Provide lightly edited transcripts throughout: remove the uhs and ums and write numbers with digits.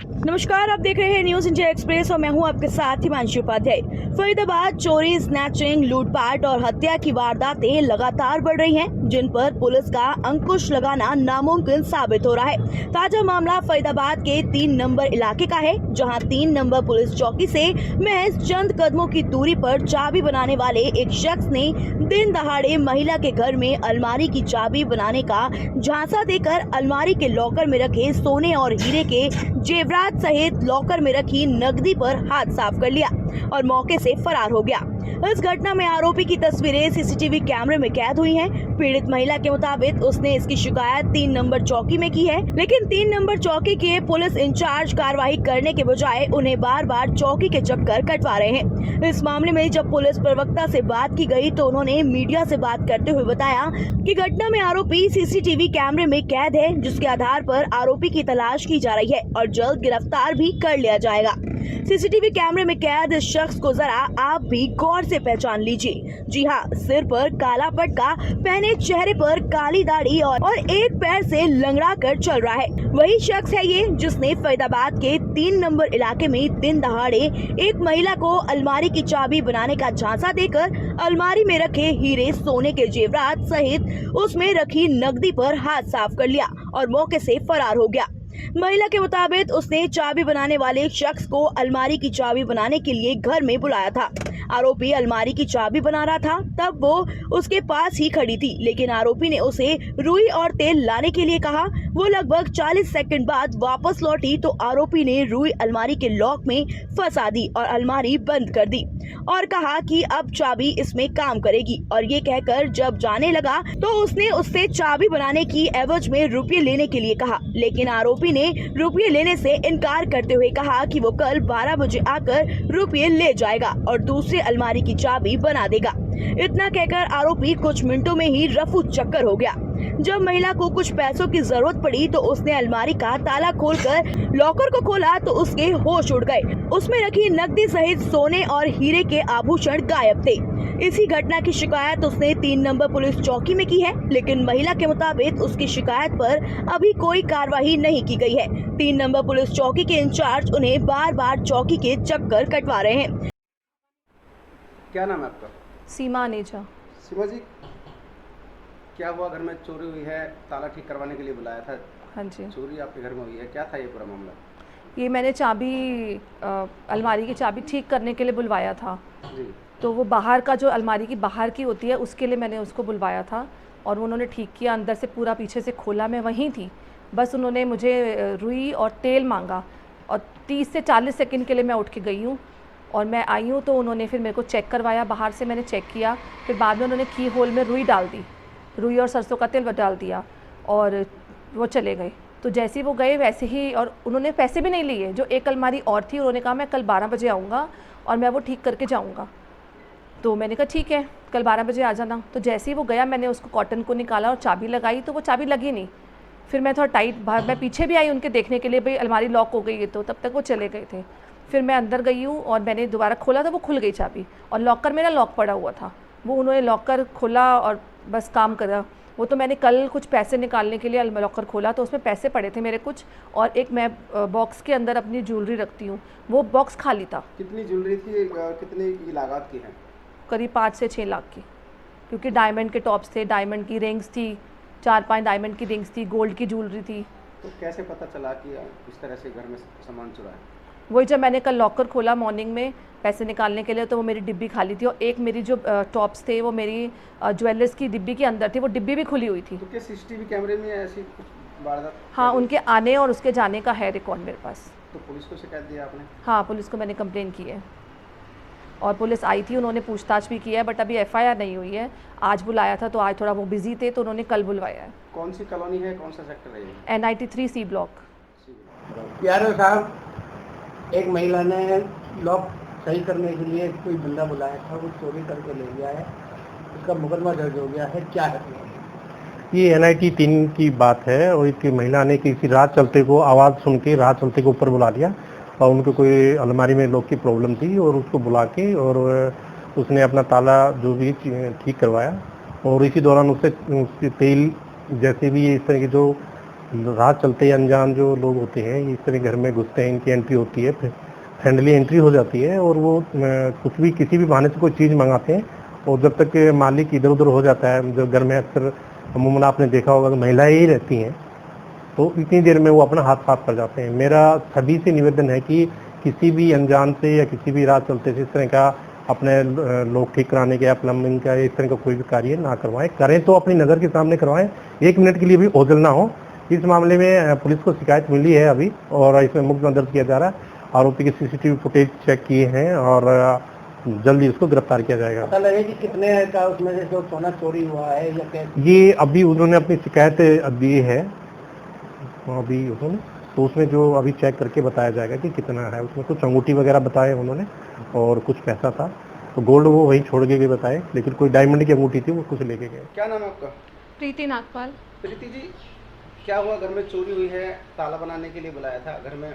नमस्कार, आप देख रहे हैं न्यूज इंडिया एक्सप्रेस और मैं हूं आपके साथ हिमांशु उपाध्याय। फरीदाबाद चोरी, स्नैचिंग, लूटपाट और हत्या की वारदातें लगातार बढ़ रही हैं, जिन पर पुलिस का अंकुश लगाना नामुमकिन साबित हो रहा है। ताजा मामला फरीदाबाद के 3 नंबर इलाके का है, जहां 3 नंबर पुलिस चौकी से महज चंद कदमों की दूरी पर चाबी बनाने वाले एक शख्स ने दिन दहाड़े महिला के घर में अलमारी की चाबी बनाने का झांसा देकर अलमारी के लॉकर में रखे सोने और हीरे के जेवरात सहित लॉकर में रखी नकदी पर हाथ साफ कर लिया और मौके से फरार हो गया। इस घटना में आरोपी की तस्वीरें सीसीटीवी कैमरे में कैद हुई हैं। पीड़ित महिला के मुताबिक उसने इसकी शिकायत 3 नंबर चौकी में की है, लेकिन 3 नंबर चौकी के पुलिस इंचार्ज कार्रवाई करने के बजाय उन्हें बार बार चौकी के चक्कर कटवा रहे हैं। इस मामले में जब पुलिस प्रवक्ता से बात की गई तो उन्होंने मीडिया से बात करते हुए बताया कि घटना में आरोपी सीसीटीवी कैमरे में कैद है, जिसके आधार पर आरोपी की तलाश की जा रही है और जल्द गिरफ्तार भी कर लिया जाएगा। सीसीटीवी कैमरे में कैद इस शख्स को जरा आप भी गौर से पहचान लीजिए। जी हाँ, सिर पर काला पटका पहने, चेहरे पर काली दाढ़ी और एक पैर से लंगड़ा कर चल रहा है। वही शख्स है ये जिसने फरीदाबाद के 3 नंबर इलाके में दिन दहाड़े एक महिला को अलमारी की चाबी बनाने का झांसा देकर अलमारी में रखे हीरे, सोने के जेवरात सहित उसमें रखी नकदी पर हाथ साफ कर लिया और मौके से फरार हो गया। महिला के मुताबिक उसने चाबी बनाने वाले शख्स को अलमारी की चाबी बनाने के लिए घर में बुलाया था। आरोपी अलमारी की चाबी बना रहा था, तब वो उसके पास ही खड़ी थी, लेकिन आरोपी ने उसे रुई और तेल लाने के लिए कहा। वो लगभग 40 सेकंड बाद वापस लौटी तो आरोपी ने रुई अलमारी के लॉक में फंसा दी और अलमारी बंद कर दी और कहा कि अब चाबी इसमें काम करेगी, और ये कहकर जब जाने लगा तो उसने उससे चाबी बनाने की एवज में रुपये लेने के लिए कहा, लेकिन आरोपी ने रुपये लेने से इनकार करते हुए कहा कि वो कल 12 बजे आकर रुपये ले जाएगा और दूसरे अलमारी की चाबी बना देगा। इतना कहकर आरोपी कुछ मिनटों में ही रफू चक्कर हो गया। जब महिला को कुछ पैसों की जरूरत पड़ी तो उसने अलमारी का ताला खोलकर लॉकर को खोला तो उसके होश उड़ गए। उसमें रखी नकदी सहित सोने और हीरे के आभूषण गायब थे। इसी घटना की शिकायत उसने 3 नंबर पुलिस चौकी में की है, लेकिन महिला के मुताबिक उसकी शिकायत पर अभी कोई कार्रवाई नहीं की गई है। 3 नंबर पुलिस चौकी के इंचार्ज उन्हें बार बार चौकी के चक्कर कटवा रहे हैं। क्या नाम है आपका? सीमा अनेजा। सीमा जी, क्या हुआ? घर में चोरी हुई है, ताला ठीक करवाने के लिए बुलाया था। हाँ जी, चोरी आपके घर में हुई है, क्या था ये पूरा मामला? ये मैंने चाबी अलमारी की चाबी ठीक करने के लिए बुलवाया था जी। तो वो बाहर का जो अलमारी की बाहर की होती है उसके लिए मैंने उसको बुलवाया था और उन्होंने ठीक किया। अंदर से पूरा पीछे से खोला, मैं वहीं थी, बस उन्होंने मुझे रुई और तेल मांगा और 30 से 40 सेकंड के लिए मैं उठ के गई हूँ और मैं आई हूँ तो उन्होंने फिर मेरे को चेक करवाया। बाहर से मैंने चेक किया, फिर बाद में उन्होंने की होल में रुई डाल दी, रुई और सरसों का तेल डाल दिया और वो चले गए। तो जैसे ही वो गए वैसे ही, और उन्होंने पैसे भी नहीं लिए। जो एक अलमारी और थी उन्होंने कहा मैं कल 12 बजे आऊँगा और मैं वो ठीक करके जाऊँगा। तो मैंने कहा ठीक है, कल 12 बजे आ जाना। तो जैसे ही वो गया मैंने उसको कॉटन को निकाला और चाबी लगाई तो वो चाबी लगी नहीं। फिर मैं थोड़ा टाइट मैं पीछे भी आई उनके देखने के लिए, भाई अलमारी लॉक हो गई है, तो तब तक वो चले गए थे। फिर मैं अंदर गई हूँ और मैंने दोबारा खोला तो वो खुल गई चाबी, और लॉकर मेरा लॉक पड़ा हुआ था। वो उन्होंने लॉकर खोला और बस काम करा। वो तो मैंने कल कुछ पैसे निकालने के लिए लॉकर खोला तो उसमें पैसे पड़े थे मेरे कुछ, और एक मैं बॉक्स के अंदर अपनी ज्वेलरी रखती हूँ, वो बॉक्स खाली था। कितनी ज्वेलरी थी, कितनी की लागत की है? करीब 5 से 6 लाख की, क्योंकि डायमंड के टॉप्स थे, डायमंड की रिंग्स थी, 4-5 डायमंड की रिंग्स थी, गोल्ड की ज्वेलरी थी। तो कैसे पता चला कि इस तरह से घर में सामान चुरा है? वही जब मैंने कल लॉकर खोला मॉर्निंग में पैसे निकालने के लिए तो वो मेरी डिब्बी खाली थी और एक मेरी जो टॉप्स थे वो मेरी ज्वेलर्स की डिब्बी के अंदर थी, वो डिब्बी भी खुली हुई थी। तो क्या सीसीटीवी कैमरे में ऐसी कुछ वारदात? हाँ, उनके आने और उसके जाने का है रिकॉर्ड मेरे पास। तो पुलिस को शिकायत दिया आपने? हाँ, पुलिस को मैंने कंप्लेन की है और पुलिस आई थी, उन्होंने पूछताछ भी की है, बट अभी FIR नहीं हुई है। आज बुलाया था तो आज थोड़ा वो बिजी थे तो उन्होंने कल बुलवाया है। कौन सी कॉलोनी है, कौन सा सेक्टर है ये? NIT 3 C block. प्यारे साहब, एक महिला ने लॉक सही करने के लिए कोई बंदा बुलाया था, वो चोरी करके ले गया है, उसका मुकदमा दर्ज हो गया है। क्या है ये NIT 3 की बात है और इसकी महिला ने किसी रात चलते को आवाज़ सुन के रात चलते को ऊपर बुला लिया और उनको कोई अलमारी में लॉक की प्रॉब्लम थी और उसको बुला के और उसने अपना ताला जो भी ठीक करवाया और इसी दौरान उससे तेल जैसे भी इस तरह की जो रात चलते ही अनजान जो लोग होते हैं इस तरह घर में घुसते हैं, इनकी एंट्री होती है, फ्रेंडली एंट्री हो जाती है और वो कुछ भी किसी भी बहाने से कोई चीज़ मंगाते हैं और जब तक मालिक इधर उधर हो जाता है, जो घर में अक्सर अमूमन आपने देखा होगा कि महिलाएं ही रहती हैं, तो इतनी देर में वो अपना हाथ साफ कर जाते हैं। मेरा सभी से निवेदन है कि किसी भी अनजान से या किसी भी रात चलते से इस तरह का अपने लोग ठीक कराने के या प्लम्बिंग का इस तरह का कोई भी कार्य ना करवाएं, करें तो अपनी नज़र के सामने करवाएं, 1 मिनट के लिए भी ओझल ना हो। इस मामले में पुलिस को शिकायत मिली है अभी और इसमें मुकदमा दर्ज किया जा रहा है। आरोपी की सीसीटीवी फुटेज चेक किए हैं और जल्दी उसको गिरफ्तार किया जाएगा। पता लगे कि कितने का उसमें से जो सोना चोरी हुआ है या कैसे? ये अभी उन्होंने अपनी शिकायत दी है अभी उन्होंने, तो उसमें जो अभी चेक करके बताया जाएगा कि कितना है। उसमें कुछ अंगूठी वगैरह बताए उन्होंने और कुछ पैसा था, तो गोल्ड वो वहीं छोड़ के गए बताए, लेकिन कोई डायमंड की अंगूठी थी वो कुछ लेके गए। क्या नाम है आपका? प्रीति नागपाल। प्रीति जी, क्या हुआ? घर में चोरी हुई है, ताला बनाने के लिए बुलाया था, घर में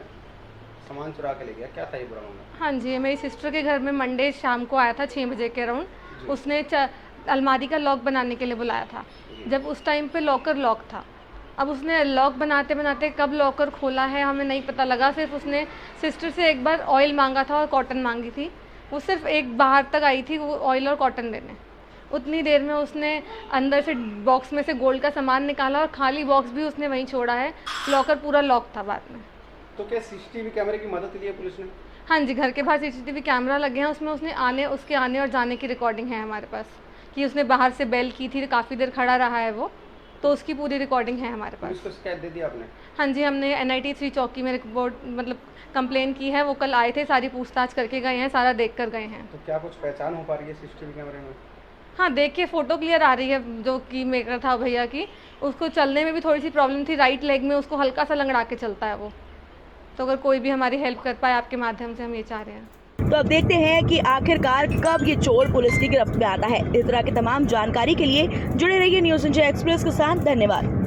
सामान चुरा के ले गया, क्या था ये बुरा मामला? हाँ जी, मेरी सिस्टर के घर में मंडे शाम को आया था 6 बजे के अराउंड। उसने अलमारी का लॉक बनाने के लिए बुलाया था। जब उस टाइम पे लॉकर लॉक था। अब उसने लॉक बनाते बनाते कब लॉकर खोला है हमें नहीं पता लगा। सिर्फ उसने सिस्टर से एक बार ऑयल मांगा था और कॉटन मांगी थी। वो सिर्फ एक बाहर तक आई थी वो ऑयल और कॉटन लेने। उतनी देर में उसने अंदर से बॉक्स में से गोल्ड का सामान निकाला और खाली बॉक्स भी उसने वहीं छोड़ा है। लॉकर पूरा लॉक था बाद में। तो क्या सीसीटीवी कैमरे की मदद ली है पुलिस ने? हाँ जी, घर के बाहर सीसीटीवी कैमरा लगे हैं, उसमें उसके आने और जाने की रिकॉर्डिंग है हमारे पास कि उसने बाहर से बेल की थी, काफ़ी देर खड़ा रहा है वो, तो उसकी पूरी रिकॉर्डिंग है हमारे पास। पुलिस को शिकायत दे दी आपने? हाँ जी, हमने NIT 3 चौकी में रिपोर्ट कंप्लेन की है। वो कल आए थे, सारी पूछताछ करके गए हैं, सारा देख कर गए हैं। तो क्या कुछ पहचान हो पा रही है सीसीटीवी कैमरे में? हाँ, देख के फ़ोटो क्लियर आ रही है। जो की मेकर था भैया की, उसको चलने में भी थोड़ी सी प्रॉब्लम थी, राइट लेग में उसको हल्का सा लंगड़ा के चलता है वो। तो अगर कोई भी हमारी हेल्प कर पाए आपके माध्यम से, हम ये चाह रहे हैं। तो अब देखते हैं कि आखिरकार कब ये चोर पुलिस की गिरफ्त में आता है। इस तरह की तमाम जानकारी के लिए जुड़े रहिए न्यूज़ इंडिया एक्सप्रेस के साथ। धन्यवाद।